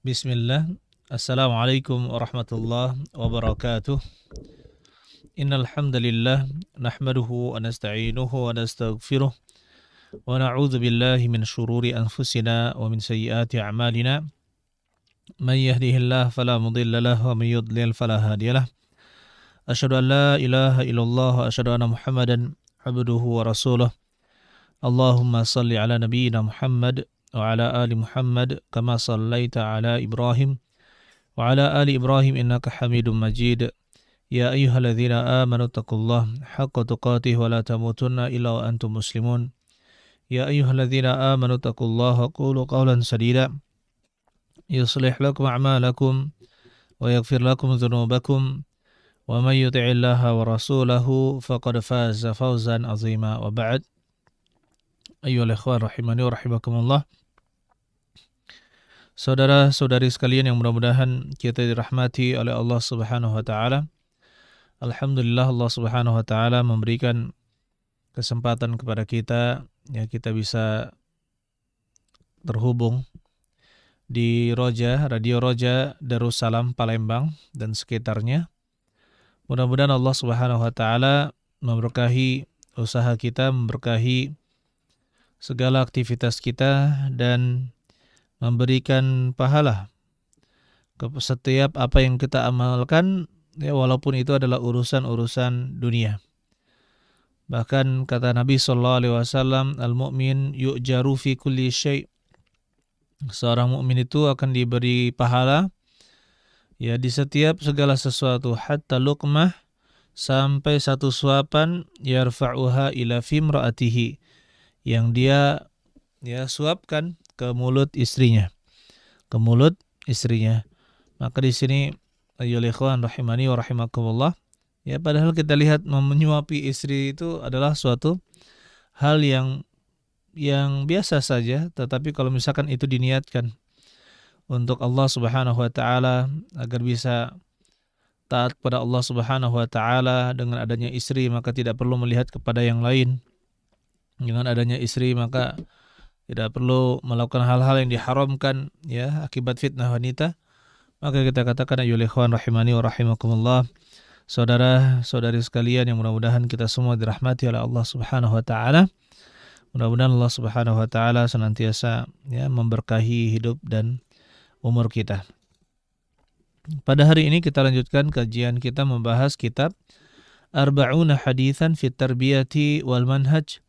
Bismillah. Assalamualaikum warahmatullahi wabarakatuh. Innal hamdalillah nahmaduhu wa nasta'inuhu wa nastaghfiruh wa na'udzu billahi min shururi anfusina wa min sayyiati a'malina. May yahdihillahu fala mudilla lahu wa may yudlil fala hadiyalah. Asyhadu an la ilaha illallah wa asyhadu anna Muhammadan abduhu wa rasuluh. Allahumma salli ala nabiyyina Muhammad wa ala ali Muhammad kama sallaita ala Ibrahim wa ala ali Ibrahim innaka Hamidum Majid. Ya ayyuhalladzina amanu taqullaha haqqa tuqatih wa la tamutunna illa wa antum muslimun. Ya ayyuhalladzina amanu taqullaha qulu qawlan sadida yuslih lakum a'malakum wa yaghfir lakum dhunubakum wa may yuti'illaha wa rasulahu faqad faza fawzan 'azima. Wa ba'd. Ayyuhal ikhwan rahimani wa rahimakumullah. Saudara-saudari sekalian yang mudah-mudahan kita dirahmati oleh Allah Subhanahu wa taala. Alhamdulillah Allah Subhanahu wa taala memberikan kesempatan kepada kita kita bisa terhubung di Radio Roja Darussalam Palembang dan sekitarnya. Mudah-mudahan Allah Subhanahu wa taala memberkahi usaha kita, memberkahi segala aktivitas kita dan memberikan pahala ke setiap apa yang kita amalkan, walaupun itu adalah urusan-urusan dunia. Bahkan kata Nabi sallallahu alaihi wasallam, al-mu'min yu'jaru fi kulli syai'. Seorang mukmin itu akan diberi pahala di setiap segala sesuatu, hatta luqmah, sampai satu suapan, yarfa'uha ila fimra'atihi, yang dia suapkan ke mulut istrinya, Maka di sini ayyuhal ikhwan rahimani wa rahimakumullah, padahal kita lihat menyuapi istri itu adalah suatu hal yang biasa saja, tetapi kalau misalkan itu diniatkan untuk Allah Subhanahu wa taala agar bisa taat kepada Allah Subhanahu wa taala dengan adanya istri, maka tidak perlu melihat kepada yang lain. Dengan adanya istri maka tidak perlu melakukan hal-hal yang diharamkan akibat fitnah wanita. Maka kita katakan ayyuhal ikhwan rahimani wa rahimakumullah, saudara-saudari sekalian yang mudah-mudahan kita semua dirahmati oleh Allah Subhanahu wa taala. Mudah-mudahan Allah Subhanahu wa taala senantiasa memberkahi hidup dan umur kita. Pada hari ini kita lanjutkan kajian kita membahas kitab Arba'una Haditsan fit Tarbiyati wal Manhaj.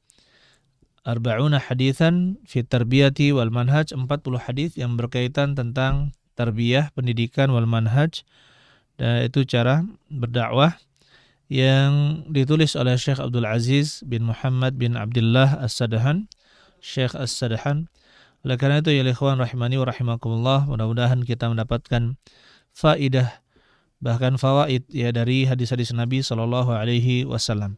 Arba'una haditsan fit tarbiyati wal manhaj, 40 hadis yang berkaitan tentang tarbiyah, pendidikan, wal manhaj, dan itu cara berdakwah, yang ditulis oleh Syekh Abdul Aziz bin Muhammad bin Abdullah As-Sadahan, Syekh As-Sadahan. Oleh karena itu ya ikhwan rahimani wa rahimakumullah, mudah-mudahan kita mendapatkan faidah, bahkan fawaid dari hadis-hadis Nabi sallallahu alaihi wasallam.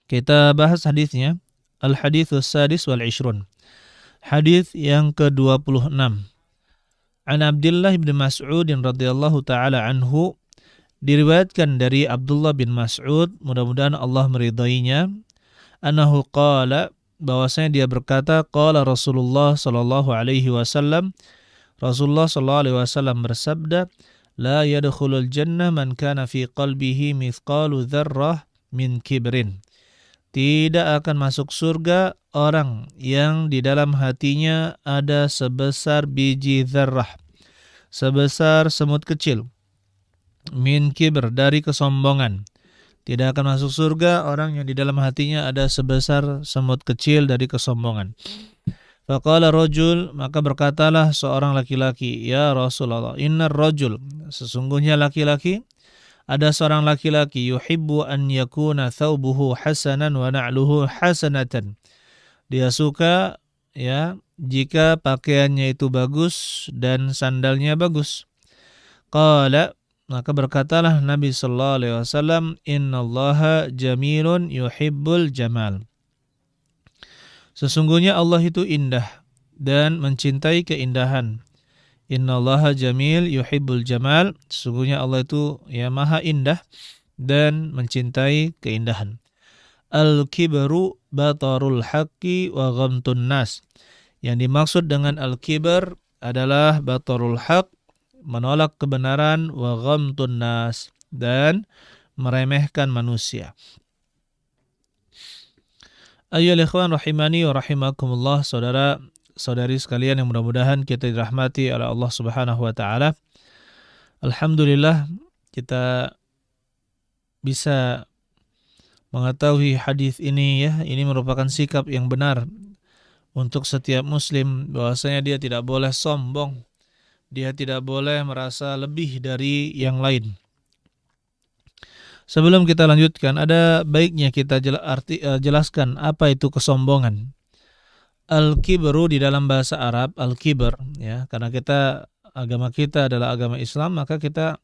Kita bahas hadisnya. Al-haditsus sadis wal ishrun. Hadis yang ke-26. An Abdullah bin Mas'ud radhiyallahu taala anhu, diriwayatkan dari Abdullah bin Mas'ud, mudah-mudahan Allah meridainya, annahu qala, bahwasanya dia berkata, qala Rasulullah sallallahu alaihi wasallam, Rasulullah sallallahu alaihi wasallam bersabda, la yadkhulul jannah man kana fi qalbihi mithqalu dzarrah min kibrin. Tidak akan masuk surga orang yang di dalam hatinya ada sebesar biji dzarrah, sebesar semut kecil, min kibr, dari kesombongan. Tidak akan masuk surga orang yang di dalam hatinya ada sebesar semut kecil dari kesombongan. Faqala rajul, maka berkatalah seorang laki-laki, ya Rasulullah, innar rajul, sesungguhnya laki-laki, ada seorang laki-laki, yuhibbu an yakuna thawbuhu hasanan wa na'luhu hasanatan. Dia suka jika pakaiannya itu bagus dan sandalnya bagus. Qala, maka berkatalah Nabi sallallahu alaihi wasallam, innallaha jamilun yuhibbul jamal. Sesungguhnya Allah itu indah dan mencintai keindahan. Innallaha jamil yuhibbul jamal. Sesungguhnya Allah itu maha indah dan mencintai keindahan. Al-kibru batarul haqqi wa ghamtun nas. Yang dimaksud dengan al-kibar adalah batarul haq, menolak kebenaran, wa ghamtun nas, dan meremehkan manusia. Ayyuhal ikhwan rahimani wa rahimakumullah, saudara-saudari sekalian yang mudah-mudahan kita dirahmati oleh Allah Subhanahu wa taala. Alhamdulillah kita bisa mengetahui hadis ini ya, ini merupakan sikap yang benar untuk setiap muslim, bahwasanya dia tidak boleh sombong, dia tidak boleh merasa lebih dari yang lain. Sebelum kita lanjutkan, ada baiknya kita jelaskan apa itu kesombongan. Al-kibru di dalam bahasa Arab, al-kibr ya, karena agama kita adalah agama Islam, maka kita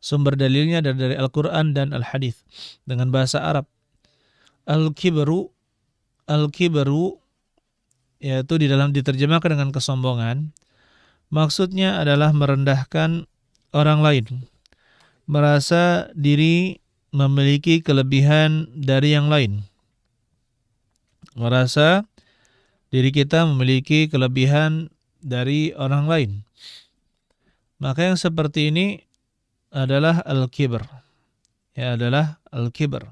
sumber dalilnya dari Al-Qur'an dan Al-Hadis dengan bahasa Arab. Al-kibru yaitu diterjemahkan dengan kesombongan. Maksudnya adalah merendahkan orang lain, merasa diri memiliki kelebihan dari yang lain, merasa diri kita memiliki kelebihan dari orang lain. Maka yang seperti ini adalah al-kibr, ya, adalah al-kibr.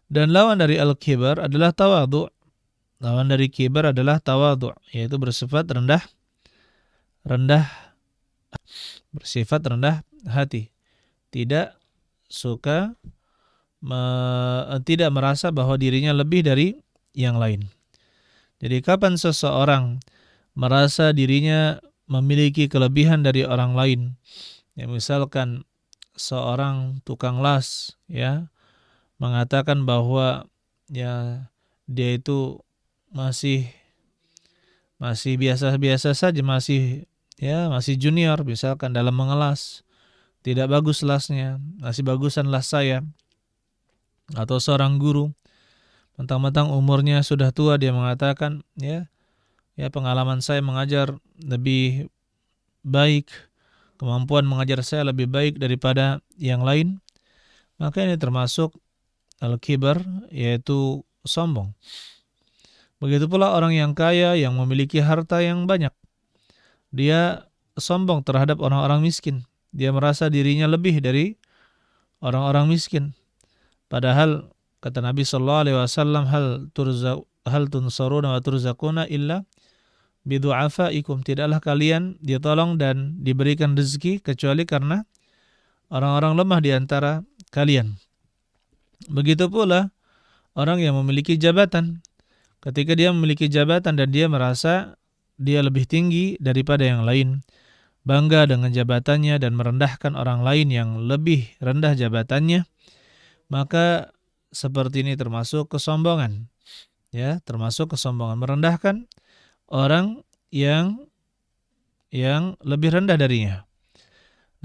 Dan lawan dari al-kibr adalah tawadhu'. Lawan dari kibr adalah tawadhu', yaitu bersifat rendah hati. Tidak suka, tidak merasa bahwa dirinya lebih dari yang lain. Jadi kapan seseorang merasa dirinya memiliki kelebihan dari orang lain, ya, misalkan seorang tukang las ya mengatakan bahwa ya dia itu masih biasa-biasa saja, masih junior misalkan dalam mengelas, tidak bagus lasnya, masih bagusan las saya. Atau seorang guru mentang-mentang umurnya sudah tua, dia mengatakan ya pengalaman saya mengajar lebih baik, kemampuan mengajar saya lebih baik daripada yang lain. Maka ini termasuk al-kibr, yaitu sombong. Begitu pula orang yang kaya, yang memiliki harta yang banyak, dia sombong terhadap orang-orang miskin. Dia merasa dirinya lebih dari orang-orang miskin. Padahal kata Nabi sallallahu alaihi wasallam, hal tunsaruna wa turzaquna illa bidu'afaikum. Tidaklah kalian ditolong dan diberikan rezeki kecuali karena orang-orang lemah di antara kalian. Begitu pula orang yang memiliki jabatan. Ketika dia memiliki jabatan dan dia merasa dia lebih tinggi daripada yang lain, bangga dengan jabatannya dan merendahkan orang lain yang lebih rendah jabatannya, maka seperti ini termasuk kesombongan. Ya, termasuk kesombongan, merendahkan orang yang lebih rendah darinya.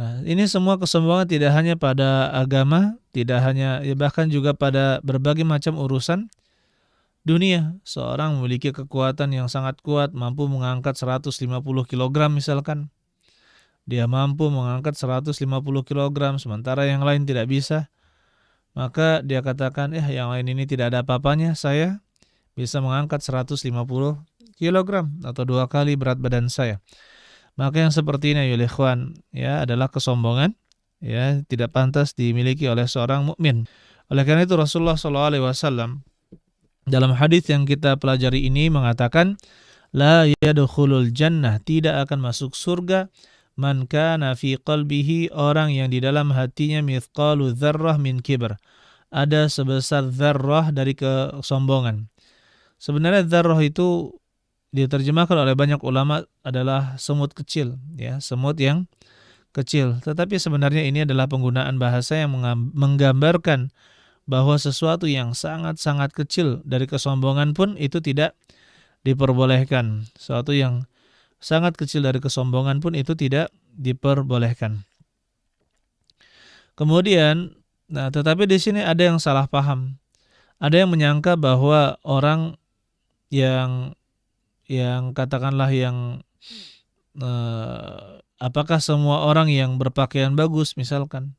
Nah, ini semua kesombongan tidak hanya pada agama, tidak hanya, ya, bahkan juga pada berbagai macam urusan dunia. Seorang memiliki kekuatan yang sangat kuat, mampu mengangkat 150 kg misalkan. Dia mampu mengangkat 150 kg, sementara yang lain tidak bisa. Maka dia katakan, yang lain ini tidak ada apa-apanya, saya bisa mengangkat 150 kg atau 2 kali berat badan saya. Maka yang seperti ini ya ikhwan, ya, adalah kesombongan, ya, tidak pantas dimiliki oleh seorang mukmin. Oleh karena itu Rasulullah SAW dalam hadis yang kita pelajari ini mengatakan, la yadkhulul jannah, tidak akan masuk surga, man kana fi qalbihi, orang yang di dalam hatinya mithqalu dzarrah min kibr, ada sebesar dzarrah dari kesombongan. Sebenarnya dzarrah itu diterjemahkan oleh banyak ulama adalah semut kecil, ya, semut yang kecil. Tetapi sebenarnya ini adalah penggunaan bahasa yang menggambarkan bahwa sesuatu yang sangat-sangat kecil dari kesombongan pun itu tidak diperbolehkan. Sesuatu yang sangat kecil dari kesombongan pun itu tidak diperbolehkan. Kemudian, tetapi di sini ada yang salah paham. Ada yang menyangka bahwa orang yang katakanlah yang apakah semua orang yang berpakaian bagus misalkan,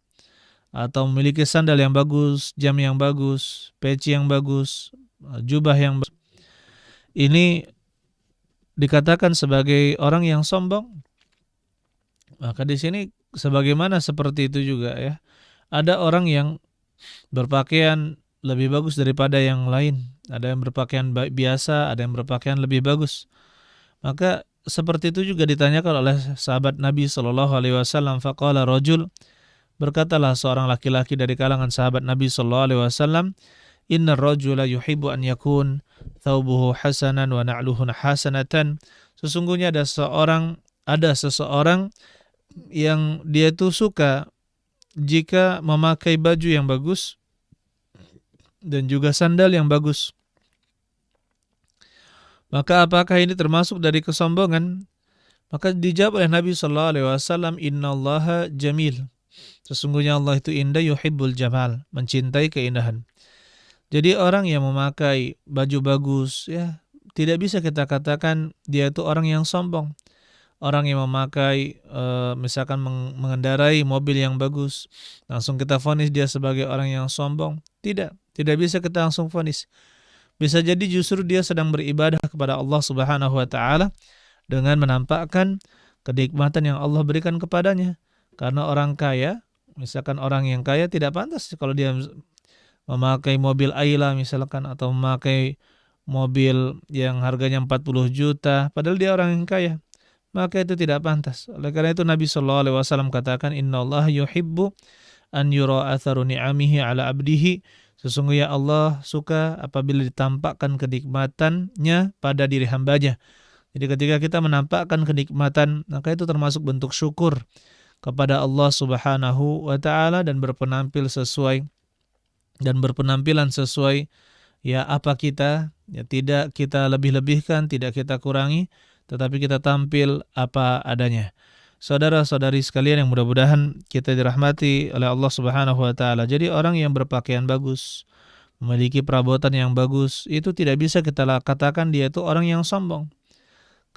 atau memiliki sandal yang bagus, jam yang bagus, peci yang bagus, jubah yang bagus, ini dikatakan sebagai orang yang sombong. Maka di sini sebagaimana seperti itu juga ya. Ada orang yang berpakaian lebih bagus daripada yang lain. Ada yang berpakaian biasa, ada yang berpakaian lebih bagus. Maka seperti itu juga ditanyakan oleh sahabat Nabi Shallallahu Alaihi Wasallam. Faqala rajul, berkatalah seorang laki-laki dari kalangan sahabat Nabi Shallallahu Alaihi Wasallam, Inna rajula yuhibbu an yakun thawbuhu hasanan wa na'luhu hasanatan. Sesungguhnya ada seseorang yang dia itu suka jika memakai baju yang bagus dan juga sandal yang bagus. Maka apakah ini termasuk dari kesombongan? Maka dijawab oleh Nabi sallallahu alaihi wasallam, innallaha jamil. Sesungguhnya Allah itu indah, yuhibbul jamal, mencintai keindahan. Jadi orang yang memakai baju bagus ya, tidak bisa kita katakan dia itu orang yang sombong. Orang yang memakai misalkan mengendarai mobil yang bagus, langsung kita vonis dia sebagai orang yang sombong. Tidak bisa kita langsung vonis. Bisa jadi justru dia sedang beribadah kepada Allah Subhanahu wa taala dengan menampakkan kenikmatan yang Allah berikan kepadanya. Karena orang kaya, misalkan orang yang kaya tidak pantas kalau dia memakai mobil Ayla misalkan, atau memakai mobil yang harganya 40 juta padahal dia orang yang kaya. Maka itu tidak pantas. Oleh karena itu Nabi sallallahu alaihi wasallam katakan, innallaha yuhibbu an yura atharu ni'amihi ala abdihi. Sesungguhnya Allah suka apabila ditampakkan kenikmatannya pada diri hambanya. Jadi ketika kita menampakkan kenikmatan, maka itu termasuk bentuk syukur kepada Allah Subhanahu wa taala dan berpenampilan sesuai ya apa kita, ya tidak kita lebih-lebihkan, tidak kita kurangi, tetapi kita tampil apa adanya. Saudara-saudari sekalian yang mudah-mudahan kita dirahmati oleh Allah Subhanahu wa taala. Jadi orang yang berpakaian bagus, memiliki perabotan yang bagus, itu tidak bisa kita katakan dia itu orang yang sombong.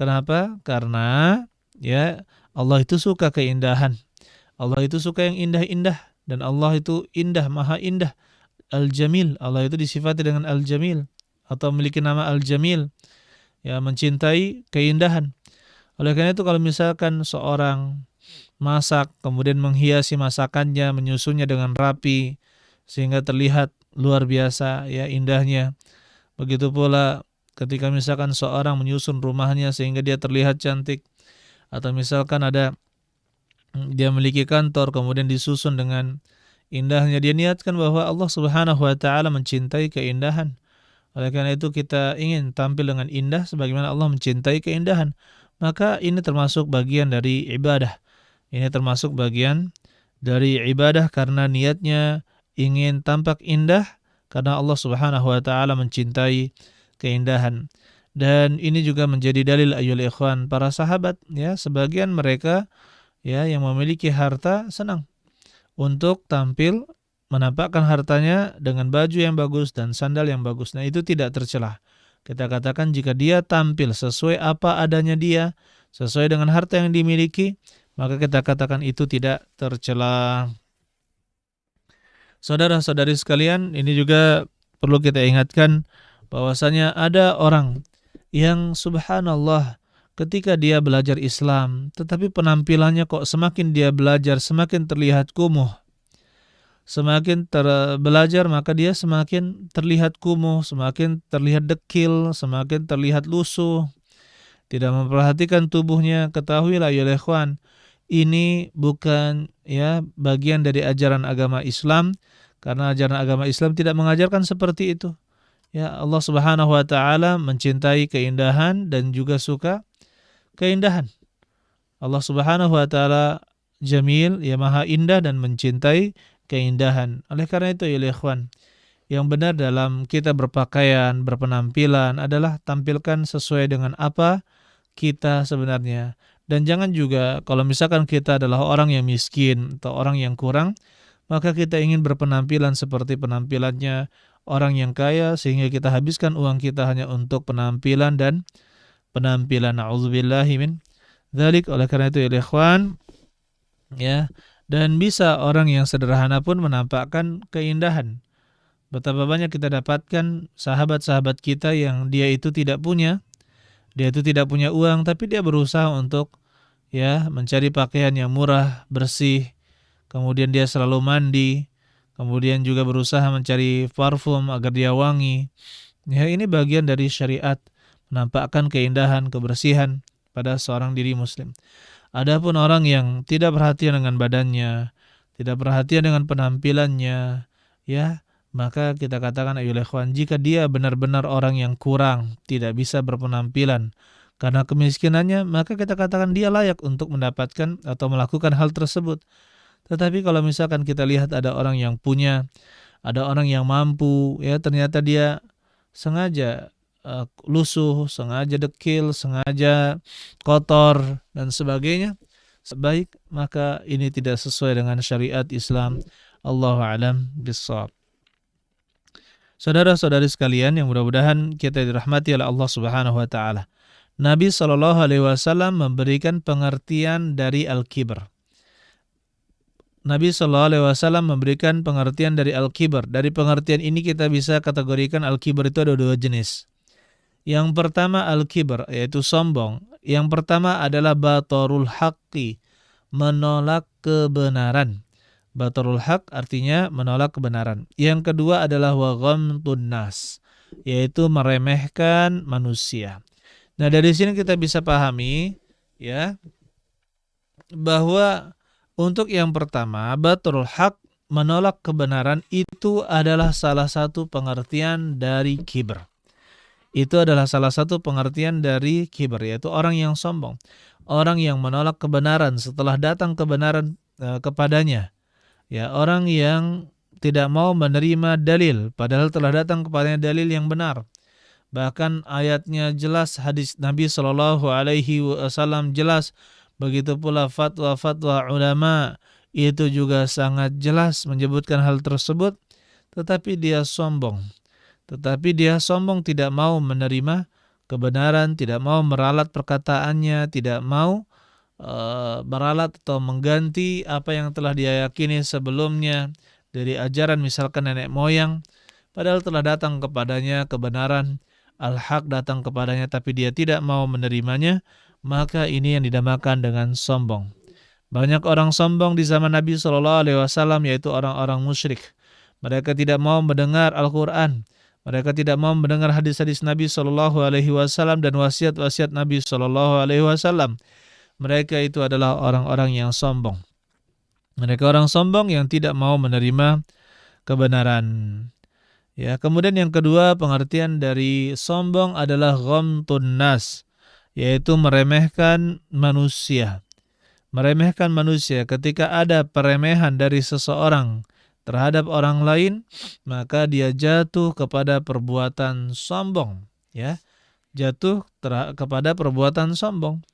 Kenapa? Karena ya Allah itu suka keindahan. Allah itu suka yang indah-indah, dan Allah itu indah, maha indah. Al-Jamil, Allah itu disifati dengan Al-Jamil atau memiliki nama Al-Jamil, ya, mencintai keindahan. Oleh karena itu kalau misalkan seorang masak kemudian menghiasi masakannya, menyusunnya dengan rapi sehingga terlihat luar biasa ya indahnya. Begitu pula ketika misalkan seorang menyusun rumahnya sehingga dia terlihat cantik, atau misalkan dia memiliki kantor kemudian disusun dengan indahnya, dia niatkan bahwa Allah Subhanahu wa taala mencintai keindahan. Oleh karena itu kita ingin tampil dengan indah sebagaimana Allah mencintai keindahan. Maka ini termasuk bagian dari ibadah. Ini termasuk bagian dari ibadah karena niatnya ingin tampak indah karena Allah Subhanahu wa taala mencintai keindahan. Dan ini juga menjadi dalil ayol ikhwan para sahabat ya, sebagian mereka ya yang memiliki harta senang untuk tampil menampakkan hartanya dengan baju yang bagus dan sandal yang bagus. Nah, itu tidak tercela. Kita katakan jika dia tampil sesuai apa adanya dia, sesuai dengan harta yang dimiliki, maka kita katakan itu tidak tercela. Saudara-saudari sekalian, ini juga perlu kita ingatkan bahwasanya ada orang yang subhanallah ketika dia belajar Islam, tetapi penampilannya kok semakin dia belajar semakin terlihat kumuh. Semakin belajar maka dia semakin terlihat kumuh, semakin terlihat dekil, semakin terlihat lusuh, tidak memperhatikan tubuhnya. Ketahuilah ya ikhwan, ini bukan ya bagian dari ajaran agama Islam, karena ajaran agama Islam tidak mengajarkan seperti itu. Ya, Allah Subhanahu wa taala mencintai keindahan dan juga suka keindahan. Allah Subhanahu wa taala Jamil, ya maha indah dan mencintai keindahan. Oleh karena itu ya ikhwan, yang benar dalam kita berpakaian, berpenampilan adalah tampilkan sesuai dengan apa kita sebenarnya. Dan jangan juga kalau misalkan kita adalah orang yang miskin atau orang yang kurang, maka kita ingin berpenampilan seperti penampilannya orang yang kaya sehingga kita habiskan uang kita hanya untuk penampilan dan penampilan. Na'udzubillahi min dzalik. Oleh karena itu ya ikhwan, ya, dan bisa orang yang sederhana pun menampakkan keindahan. Betapa banyak kita dapatkan sahabat-sahabat kita yang dia itu tidak punya Dia itu tidak punya uang, tapi dia berusaha untuk ya mencari pakaian yang murah, bersih, kemudian dia selalu mandi, kemudian juga berusaha mencari parfum agar dia wangi. Ya, ini bagian dari syariat, menampakkan keindahan, kebersihan pada seorang diri muslim. Adapun orang yang tidak perhatian dengan badannya, tidak perhatian dengan penampilannya, ya, maka kita katakan ayolah ikhwan, jika dia benar-benar orang yang kurang, tidak bisa berpenampilan karena kemiskinannya, maka kita katakan dia layak untuk mendapatkan atau melakukan hal tersebut. Tetapi kalau misalkan kita lihat ada orang yang punya, ada orang yang mampu, ya ternyata dia sengaja lusuh, sengaja dekil, sengaja kotor dan sebagainya, sebaik maka ini tidak sesuai dengan syariat Islam. Allahu a'lam bissawab. Saudara-saudari sekalian yang mudah-mudahan kita dirahmati oleh Allah Subhanahu wa taala. Nabi Shallallahu alaihi wasallam memberikan pengertian dari al-kibr. Nabi Shallallahu alaihi wasallam memberikan pengertian dari al-kibr. Dari pengertian ini kita bisa kategorikan al-kibr itu ada dua jenis. Yang pertama al-kibr, yaitu sombong. Yang pertama adalah batarul haqqi, menolak kebenaran. Batarul haq artinya menolak kebenaran. Yang kedua adalah wa ghamtun nas, yaitu meremehkan manusia. Nah, dari sini kita bisa pahami ya bahwa untuk yang pertama, batarul haq, menolak kebenaran, itu adalah salah satu pengertian dari kibr. Itu adalah salah satu pengertian dari kibr, yaitu orang yang sombong. Orang yang menolak kebenaran setelah datang kebenaran kepadanya. Ya, orang yang tidak mau menerima dalil, padahal telah datang kepadanya dalil yang benar. Bahkan ayatnya jelas, hadis Nabi Shallallahu alaihi wasallam jelas. Begitu pula fatwa-fatwa ulama itu juga sangat jelas menyebutkan hal tersebut, tetapi dia sombong. Tetapi dia sombong, tidak mau menerima kebenaran, tidak mau meralat perkataannya, tidak mau meralat atau mengganti apa yang telah dia yakini sebelumnya dari ajaran misalkan nenek moyang, padahal telah datang kepadanya kebenaran, al-haq datang kepadanya, tapi dia tidak mau menerimanya. Maka ini yang dinamakan dengan sombong. Banyak orang sombong di zaman Nabi SAW, yaitu orang-orang musyrik. Mereka tidak mau mendengar Al-Quran. Mereka tidak mau mendengar hadis-hadis Nabi SAW dan wasiat-wasiat Nabi SAW. Mereka itu adalah orang-orang yang sombong. Mereka orang sombong yang tidak mau menerima kebenaran. Ya, kemudian yang kedua, pengertian dari sombong adalah ghamtun nas, yaitu meremehkan manusia. Meremehkan manusia, ketika ada peremehan dari seseorang terhadap orang lain, maka dia jatuh kepada perbuatan sombong, ya. Jatuh kepada perbuatan sombong.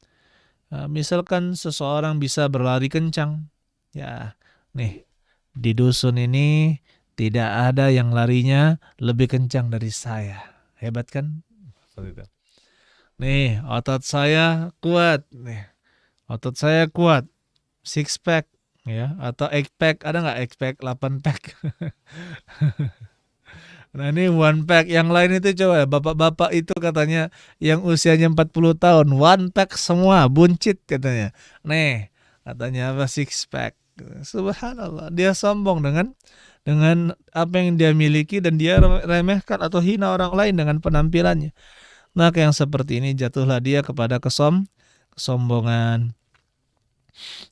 Misalkan seseorang bisa berlari kencang, ya, nih di dusun ini tidak ada yang larinya lebih kencang dari saya. Hebat kan? Nih, otot saya kuat, nih. Otot saya kuat. 6 pack, ya, atau 8 pack, ada nggak 8 pack, 8 pack? Nah, ini 1 pack. Yang lain itu coba, bapak-bapak itu katanya yang usianya 40 tahun, 1 pack semua, buncit katanya. Nih, katanya apa, 6 pack. Subhanallah, dia sombong dengan apa yang dia miliki, dan dia remehkan atau hina orang lain dengan penampilannya. Maka yang seperti ini jatuhlah dia kepada kesombongan.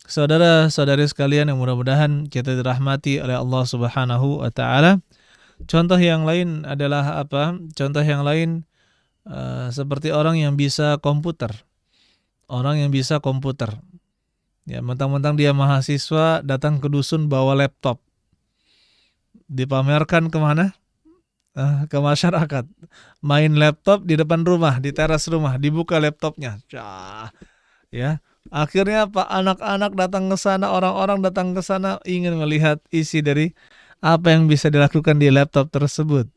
Saudara-saudari sekalian yang mudah-mudahan kita dirahmati oleh Allah Subhanahu wa taala. Contoh yang lain adalah apa? Contoh yang lain seperti orang yang bisa komputer. Orang yang bisa komputer. Ya, mentang-mentang dia mahasiswa, datang ke dusun bawa laptop. Dipamerkan kemana? Ke masyarakat. Main laptop di depan rumah, di teras rumah, dibuka laptopnya. Ya. Akhirnya apa? Anak-anak datang ke sana, orang-orang datang ke sana ingin melihat isi dari apa yang bisa dilakukan di laptop tersebut.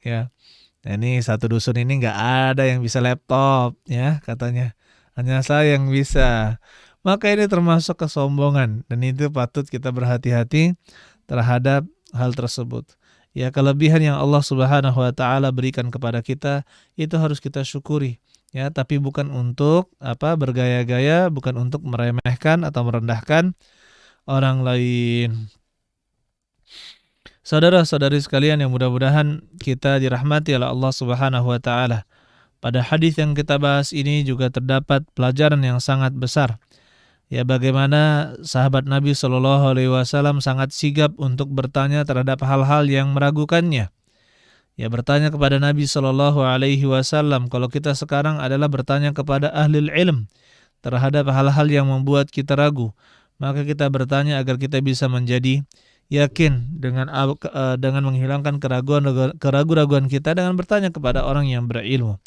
Ya. Nah, ini satu dusun ini nggak ada yang bisa laptop, ya katanya. Hanya saya yang bisa. Maka ini termasuk kesombongan, dan itu patut kita berhati-hati terhadap hal tersebut. Ya, kelebihan yang Allah Subhanahu wa taala berikan kepada kita itu harus kita syukuri. ya, tapi bukan untuk bergaya-gaya, bukan untuk meremehkan atau merendahkan orang lain. Saudara-saudari sekalian yang mudah-mudahan kita dirahmati oleh Allah Subhanahu wa taala. Pada hadis yang kita bahas ini juga terdapat pelajaran yang sangat besar. Ya, bagaimana sahabat Nabi Shallallahu alaihi wasallam sangat sigap untuk bertanya terhadap hal-hal yang meragukannya. Ya, bertanya kepada Nabi Shallallahu alaihi wasallam, kalau kita sekarang adalah bertanya kepada ahli ilm terhadap hal-hal yang membuat kita ragu, maka kita bertanya agar kita bisa menjadi yakin dengan menghilangkan keraguan-keraguan kita dengan bertanya kepada orang yang berilmu.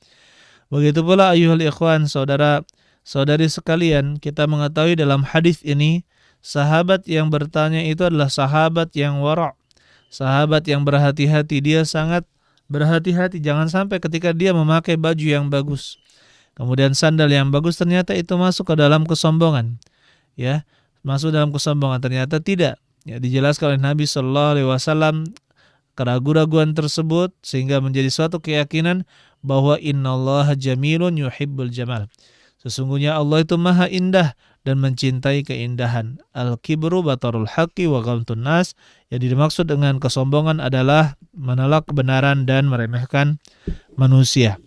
Begitu pula ayuhal ikhwan, saudara-saudari sekalian, kita mengetahui dalam hadis ini sahabat yang bertanya itu adalah sahabat yang wara', sahabat yang berhati-hati. Dia sangat berhati-hati, jangan sampai ketika dia memakai baju yang bagus, kemudian sandal yang bagus, ternyata itu masuk ke dalam kesombongan. Ya, masuk dalam kesombongan, ternyata tidak. Ya, dijelaskan oleh Nabi Shallallahu alaihi wasallam keraguan-raguan tersebut sehingga menjadi suatu keyakinan bahwa innallaha jamilun yuhibbul jamal. Sesungguhnya Allah itu maha indah dan mencintai keindahan. Al-kibru batarul haqqi wa ghamtun nas. Yang dimaksud dengan kesombongan adalah menolak kebenaran dan meremehkan manusia.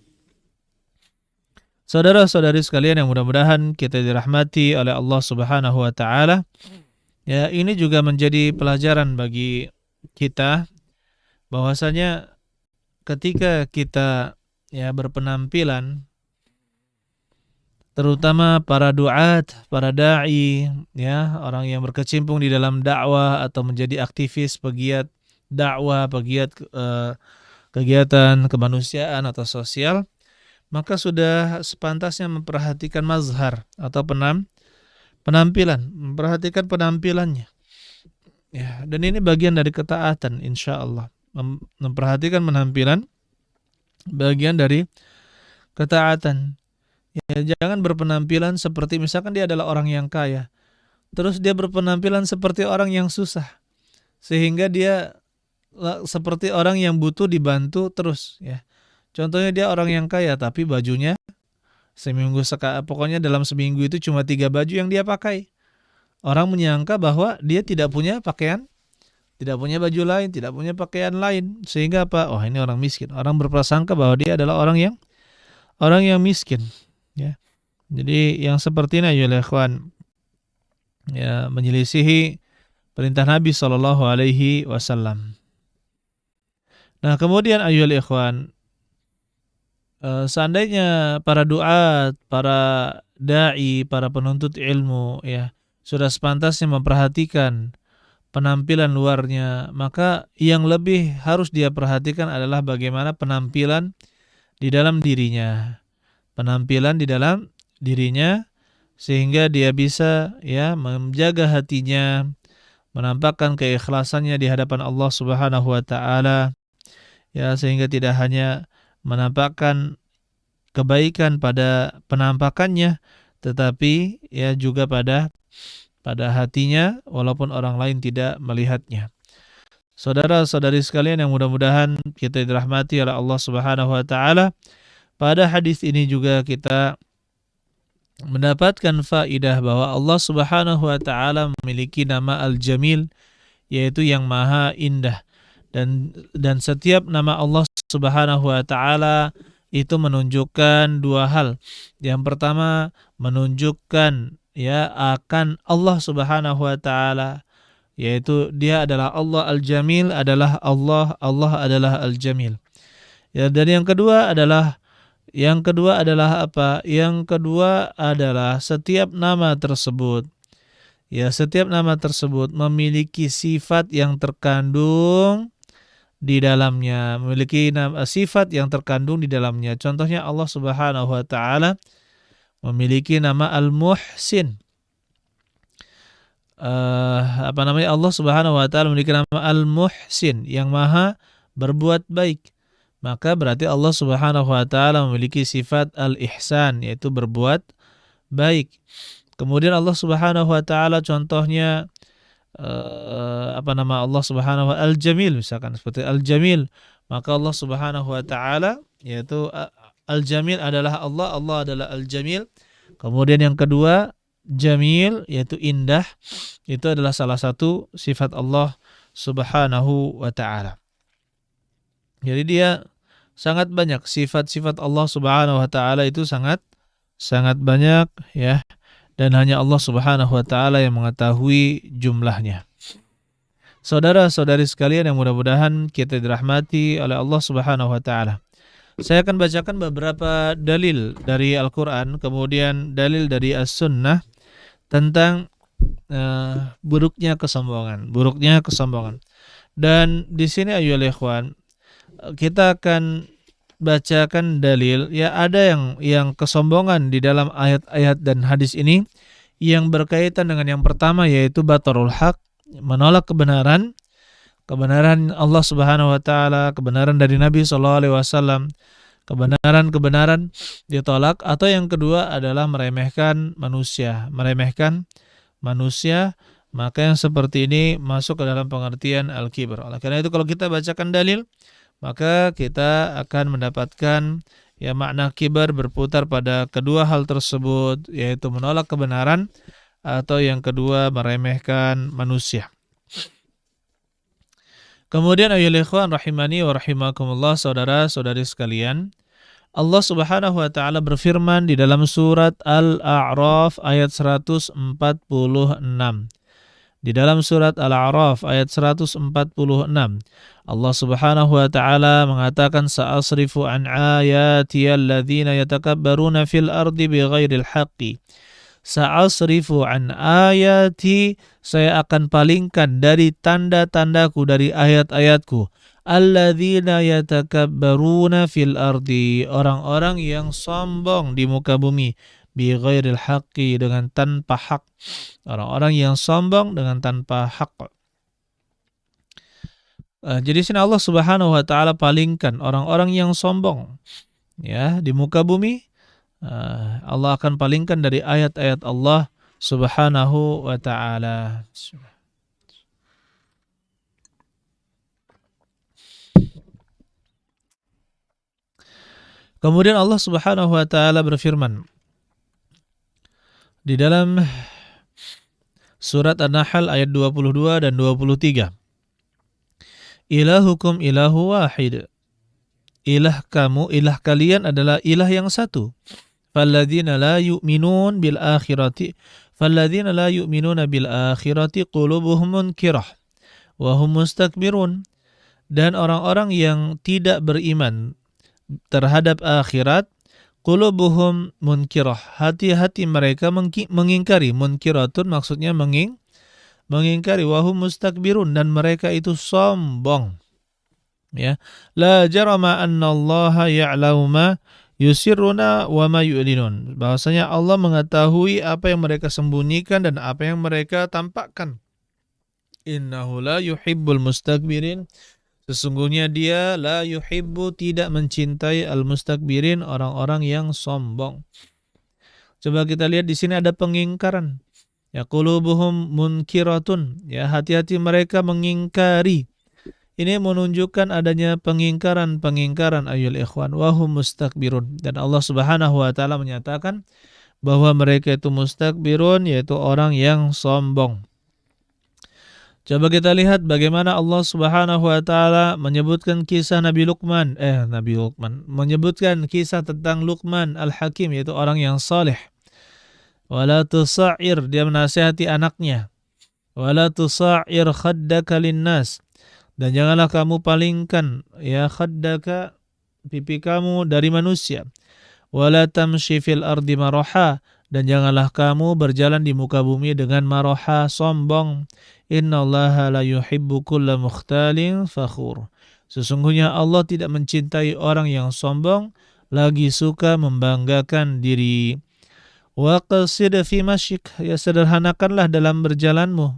Saudara-saudari sekalian yang mudah-mudahan kita dirahmati oleh Allah Subhanahu wa taala. Ya, ini juga menjadi pelajaran bagi kita bahwasanya ketika kita berpenampilan, terutama para duat, para dai, ya, orang yang berkecimpung di dalam dakwah atau menjadi aktivis pegiat dakwah, pegiat kegiatan kemanusiaan atau sosial, maka sudah sepantasnya memperhatikan mazhar atau penampilan, memperhatikan penampilannya. Ya, dan ini bagian dari ketaatan, insya Allah. Memperhatikan penampilan bagian dari ketaatan. Ya, jangan berpenampilan seperti misalkan dia adalah orang yang kaya, terus dia berpenampilan seperti orang yang susah, sehingga dia seperti orang yang butuh dibantu terus. Ya, contohnya dia orang yang kaya tapi bajunya pokoknya dalam seminggu itu cuma 3 baju yang dia pakai. Orang menyangka bahwa dia tidak punya pakaian, tidak punya baju lain, tidak punya pakaian lain. Sehingga apa? Oh, ini orang miskin. Orang berprasangka bahwa dia adalah orang yang miskin. Ya. Jadi yang seperti ini ya ikhwan, ya, menyelisihi perintah Nabi Shallallahu alaihi wasallam. Nah, kemudian ayyuhal ikhwan, seandainya para duat, para dai, para penuntut ilmu, ya, sudah sepantasnya memperhatikan penampilan luarnya, maka yang lebih harus dia perhatikan adalah bagaimana penampilan di dalam dirinya. Penampilan di dalam dirinya sehingga dia bisa, ya, menjaga hatinya, menampakkan keikhlasannya di hadapan Allah Subhanahu wa taala, ya, sehingga tidak hanya menampakkan kebaikan pada penampakannya, tetapi ya juga pada hatinya walaupun orang lain tidak melihatnya. Saudara-saudari sekalian yang mudah-mudahan kita dirahmati oleh Allah Subhanahu wa taala, pada hadis ini juga kita mendapatkan faidah bahwa Allah Subhanahu wa taala memiliki nama Al-Jamil, yaitu yang maha indah. Dan setiap nama Allah Subhanahu wa taala itu menunjukkan 2 hal. Yang pertama menunjukkan, ya, akan Allah Subhanahu wa taala, yaitu dia adalah Allah Al-Jamil, adalah Allah adalah Al-Jamil. Ya, dan yang kedua adalah apa? Yang kedua adalah setiap nama tersebut, ya, setiap nama tersebut memiliki sifat yang terkandung di dalamnya, memiliki sifat yang terkandung di dalamnya. Contohnya Allah Subhanahu wa taala memiliki nama Al-Muhsin. Allah Subhanahu wa taala memiliki nama Al-Muhsin, yang maha berbuat baik. Maka berarti Allah Subhanahu wa taala memiliki sifat Al-Ihsan, yaitu berbuat baik. Kemudian Allah Subhanahu wa taala contohnya Allah Subhanahu wa Al-Jamil, misalkan seperti Al-Jamil, maka Allah Subhanahu wa taala yaitu Al-Jamil adalah Allah, Allah adalah Al-Jamil. Kemudian yang kedua, Jamil, yaitu indah. Itu adalah salah satu sifat Allah Subhanahu wa ta'ala. Jadi dia sangat banyak sifat-sifat Allah Subhanahu wa ta'ala, itu sangat banyak ya, dan hanya Allah Subhanahu wa ta'ala yang mengetahui jumlahnya. Saudara-saudari sekalian yang mudah-mudahan kita dirahmati oleh Allah Subhanahu wa ta'ala. Saya akan bacakan beberapa dalil dari Al-Quran, kemudian dalil dari As-Sunnah tentang buruknya kesombongan. Dan di sini ayyuhal ikhwan, kita akan bacakan dalil. Ya, ada yang kesombongan di dalam ayat-ayat dan hadis ini yang berkaitan dengan yang pertama, yaitu batarul haq, menolak kebenaran Allah Subhanahu wa taala, kebenaran dari Nabi sallallahu alaihi wasallam, kebenaran ditolak. Atau yang kedua adalah meremehkan manusia. Maka yang seperti ini masuk ke dalam pengertian al-kibr. Oleh karena itu kalau kita bacakan dalil, maka kita akan mendapatkan ya makna kibar berputar pada kedua hal tersebut, yaitu menolak kebenaran atau yang kedua meremehkan manusia. Kemudian ayyuhal ikhwan rahimani wa rahimakumullah, saudara-saudari sekalian, Allah Subhanahu wa taala berfirman di dalam surat Al-A'raf ayat 146. Di dalam surat Al-A'raf ayat 146, Allah Subhanahu wa taala mengatakan, sa'asrifu an ayati alladzina yatakabbaruna fil ardi bighairil haqqi. Sa'asrifu an ayati, saya akan palingkan dari tanda-tandaku, dari ayat-ayatku. Alladzina yatakabbaruna fil ardi, orang-orang yang sombong di muka bumi. Bighairil haqqi, dengan tanpa hak. Orang-orang yang sombong dengan tanpa hak. Jadi sini Allah Subhanahu wa taala palingkan orang-orang yang sombong ya di muka bumi. Allah akan palingkan dari ayat-ayat Allah Subhanahu wa taala. Kemudian Allah Subhanahu wa taala berfirman di dalam surat An-Nahl ayat 22 dan 23. Ilahukum ilahu wahid. Ilah kalian adalah ilah yang satu. Falladzina la yu'minuna bil akhirati qulubuhum munkirah wa hum mustakbirun. Dan orang-orang yang tidak beriman terhadap akhirat, qulubuhum munkirah, hati-hati mereka mengingkari. Munkiratun maksudnya mengingkari. Wa hum mustakbirun, dan mereka itu sombong. Ya, la jarama annallaha ya'lamu ma yusirruna wa ma yu'linun. Bahwasanya Allah mengetahui apa yang mereka sembunyikan dan apa yang mereka tampakkan. Innahu la yuhibbul mustakbirin. Sesungguhnya dia la yuhibbu, tidak mencintai al-mustakbirin, orang-orang yang sombong. Coba kita lihat di sini ada pengingkaran. Ya, qulubuhum munkiratun. Ya, hati-hati mereka mengingkari. Ini menunjukkan adanya pengingkaran ayyul ikhwan, wa hum mustakbirun. Dan Allah Subhanahu wa taala menyatakan bahwa mereka itu mustakbirun, yaitu orang yang sombong. Coba kita lihat bagaimana Allah Subhanahu wa taala menyebutkan kisah menyebutkan kisah tentang Luqman Al-Hakim, yaitu orang yang saleh. Wala tusa'ir, dia menasihati anaknya. Wala tusa'ir khaddaka linnas, dan janganlah kamu palingkan ya khaddaka, pipi kamu dari manusia. Wala tamshi fil ardi maraha, dan janganlah kamu berjalan di muka bumi dengan maraha, sombong. Innallaha la yuhibbu kulla mukhtalin fakhur. Sesungguhnya Allah tidak mencintai orang yang sombong lagi suka membanggakan diri. Wa qasid fi masyik, ya sederhanakanlah dalam berjalanmu.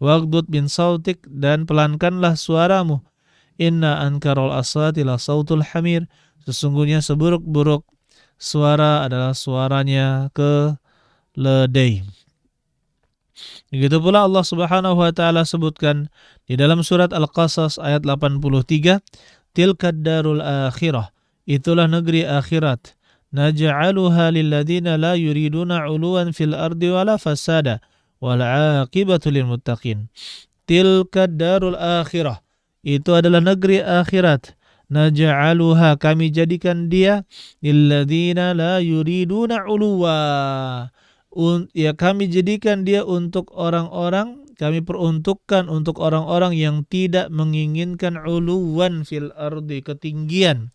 Waghdud bin sautik, dan pelankanlah suaramu. Inna ankarul aswati la sautul hamir. Sesungguhnya seburuk-buruk suara adalah suaranya keledai. Begitu pula Allah Subhanahu wa taala sebutkan di dalam surat Al-Qasas ayat 83, tilkad darul akhirah itulah negeri akhirat. Naj'aluha lilladzina la yuriduna 'uluwan fil ardi wala fasada wal 'aqibatu lil muttaqin. Tilka darul akhirah, itu adalah negeri akhirat. Naj'aluha, kami jadikan dia, lilladzina la yuriduna 'uluwa, ya kami jadikan dia untuk orang-orang, kami peruntukkan untuk orang-orang yang tidak menginginkan 'uluwan fil ardi, ketinggian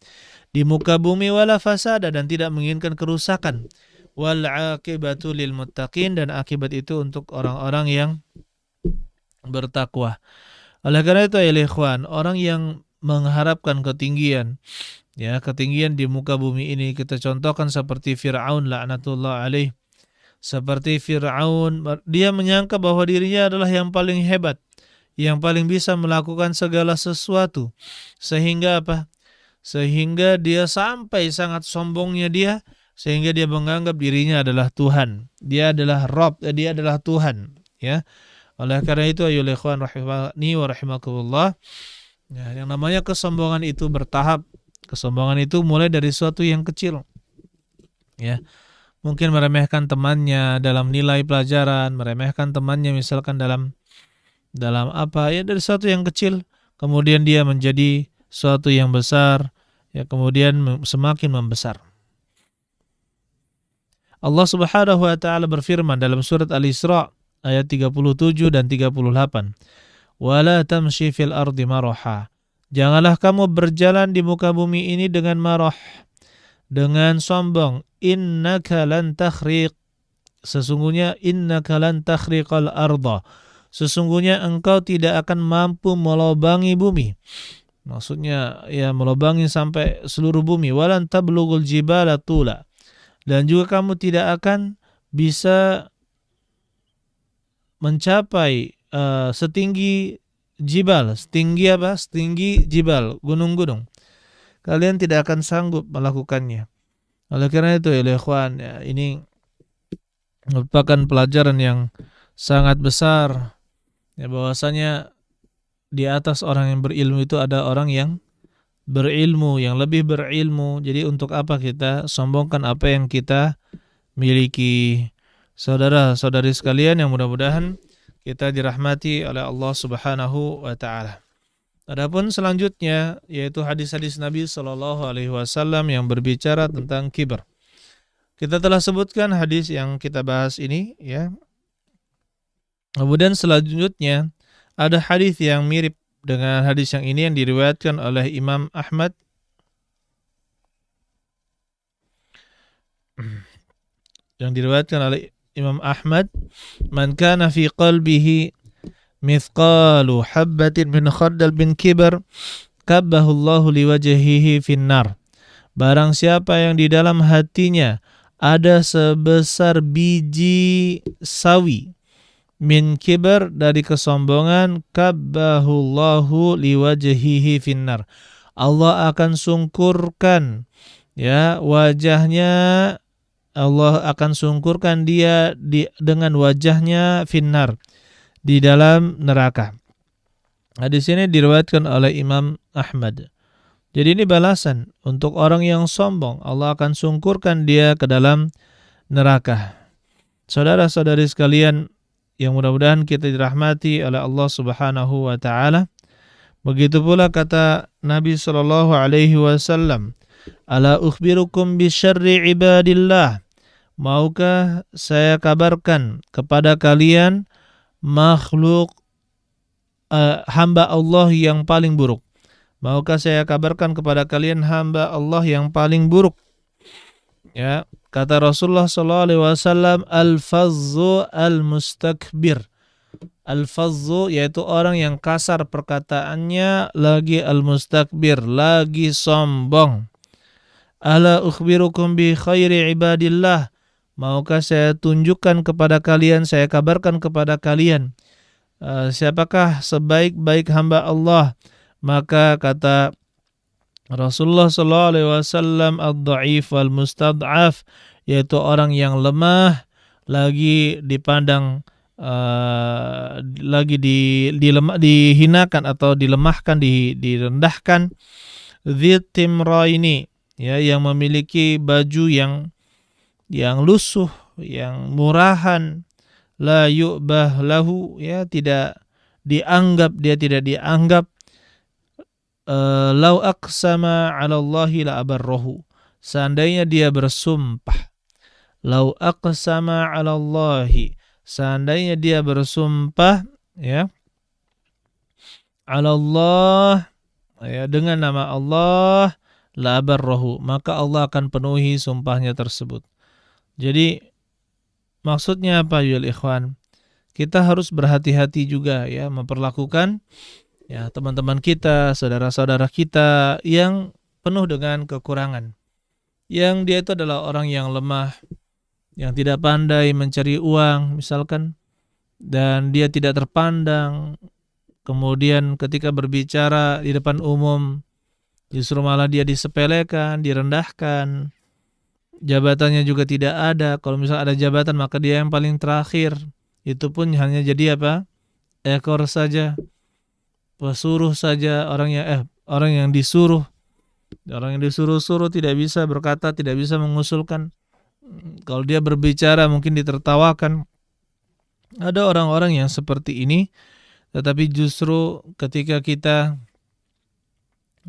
di muka bumi, wala fasada, dan tidak menginginkan kerusakan, wal 'aqibatu lil muttaqin, dan akibat itu untuk orang-orang yang bertakwa. Oleh karena itu ya ikhwan, orang yang mengharapkan ketinggian, ya ketinggian di muka bumi ini, kita contohkan seperti Fir'aun laknatullah alaih. Seperti Fir'aun, dia menyangka bahwa dirinya adalah yang paling hebat, yang paling bisa melakukan segala sesuatu. Sehingga apa? Sehingga dia sampai sangat sombongnya dia, sehingga dia menganggap dirinya adalah Tuhan. Dia adalah Rabb, dia adalah Tuhan, ya. Oleh karena itu ayyuhal ikhwan rahimani wa rahimakumullah, ya, yang namanya kesombongan itu bertahap. Kesombongan itu mulai dari sesuatu yang kecil, ya. Mungkin meremehkan temannya dalam nilai pelajaran, meremehkan temannya misalkan dalam apa, ya dari sesuatu yang kecil, kemudian dia menjadi sesuatu yang besar, ya kemudian semakin membesar. Allah Subhanahu wa taala berfirman dalam surat Al-Isra ayat 37 dan 38. Wala tamshi fil ardi maraha. Janganlah kamu berjalan di muka bumi ini dengan marah, dengan sombong. Innaka lan takhriq. Sesungguhnya innaka lan takhriqal arda. Sesungguhnya engkau tidak akan mampu melobangi bumi. Maksudnya ya melobangi sampai seluruh bumi. Walan tablughul jibala tula. Dan juga kamu tidak akan bisa mencapai setinggi jibal. Setinggi apa? Setinggi jibal, gunung-gunung. Kalian tidak akan sanggup melakukannya. Oleh karena itu ya ikhwan, ya, ini merupakan pelajaran yang sangat besar, ya, bahwasanya di atas orang yang berilmu itu ada orang yang berilmu, yang lebih berilmu. Jadi untuk apa kita sombongkan apa yang kita miliki? Saudara-saudari sekalian yang mudah-mudahan kita dirahmati oleh Allah Subhanahu wa taala. Adapun selanjutnya yaitu hadis-hadis Nabi Shallallahu alaihi wasallam yang berbicara tentang kibar. Kita telah sebutkan hadis yang kita bahas ini, ya. Kemudian selanjutnya ada hadis yang mirip dengan hadis yang ini yang diriwayatkan oleh Imam Ahmad man kana fi qalbihi mithqalu habbatin min khardal bin kibar kabbahullahu liwajhihi finnar. Barang siapa yang di dalam hatinya ada sebesar biji sawi min kibar, dari kesombongan, kabbahullahu liwajhihi finnar. Allah akan sungkurkan, ya, wajahnya, Allah akan sungkurkan dia dengan wajahnya finnar, di dalam neraka. Hadis ini diriwayatkan oleh Imam Ahmad. Jadi ini balasan untuk orang yang sombong. Allah akan sungkurkan dia ke dalam neraka. Saudara-saudari sekalian yang mudah-mudahan kita dirahmati oleh Allah Subhanahu wa taala. Begitu pula kata Nabi sallallahu alaihi wasallam, "Ala ukhbirukum bisyarri ibadillah." Maukah saya kabarkan kepada kalian makhluk hamba Allah yang paling buruk? Maukah saya kabarkan kepada kalian hamba Allah yang paling buruk? Ya, kata Rasulullah sallallahu alaihi wasallam, al-fazzu al-mustakbir. Al-fazzu yaitu orang yang kasar perkataannya, lagi al-mustakbir, lagi sombong. Ala ukhbirukum bi khairi ibadillah. Maukah saya tunjukkan kepada kalian, saya kabarkan kepada kalian siapakah sebaik-baik hamba Allah? Maka kata Rasulullah sallallahu alaihi wasallam, ad-dha'if wal mustad'af, yaitu orang yang lemah, lagi dipandang lagi dihinakan atau dilemahkan, direndahkan. Dzit timraini, ya, yang memiliki baju yang lusuh, yang murahan, la yu'bah lahu, ya, dia tidak dianggap. Lau aqsama 'ala Allahi la abarrahu, seandainya dia bersumpah, lau aqsama 'ala Allahi, seandainya dia bersumpah, ya, 'ala Allah, ya, dengan nama Allah, la abarrahu, maka Allah akan penuhi sumpahnya tersebut. Jadi maksudnya apa ya ikhwan? Kita harus berhati-hati juga, ya, memperlakukan, ya, teman-teman kita, saudara-saudara kita yang penuh dengan kekurangan. Yang dia itu adalah orang yang lemah, yang tidak pandai mencari uang misalkan, dan dia tidak terpandang. Kemudian ketika berbicara di depan umum justru malah dia disepelekan, direndahkan. Jabatannya juga tidak ada. Kalau misal ada jabatan maka dia yang paling terakhir. Itu pun hanya jadi apa? Ekor saja, pesuruh saja, orang yang disuruh. Orang yang disuruh-suruh tidak bisa berkata, tidak bisa mengusulkan. Kalau dia berbicara mungkin ditertawakan. Ada orang-orang yang seperti ini, tetapi justru ketika kita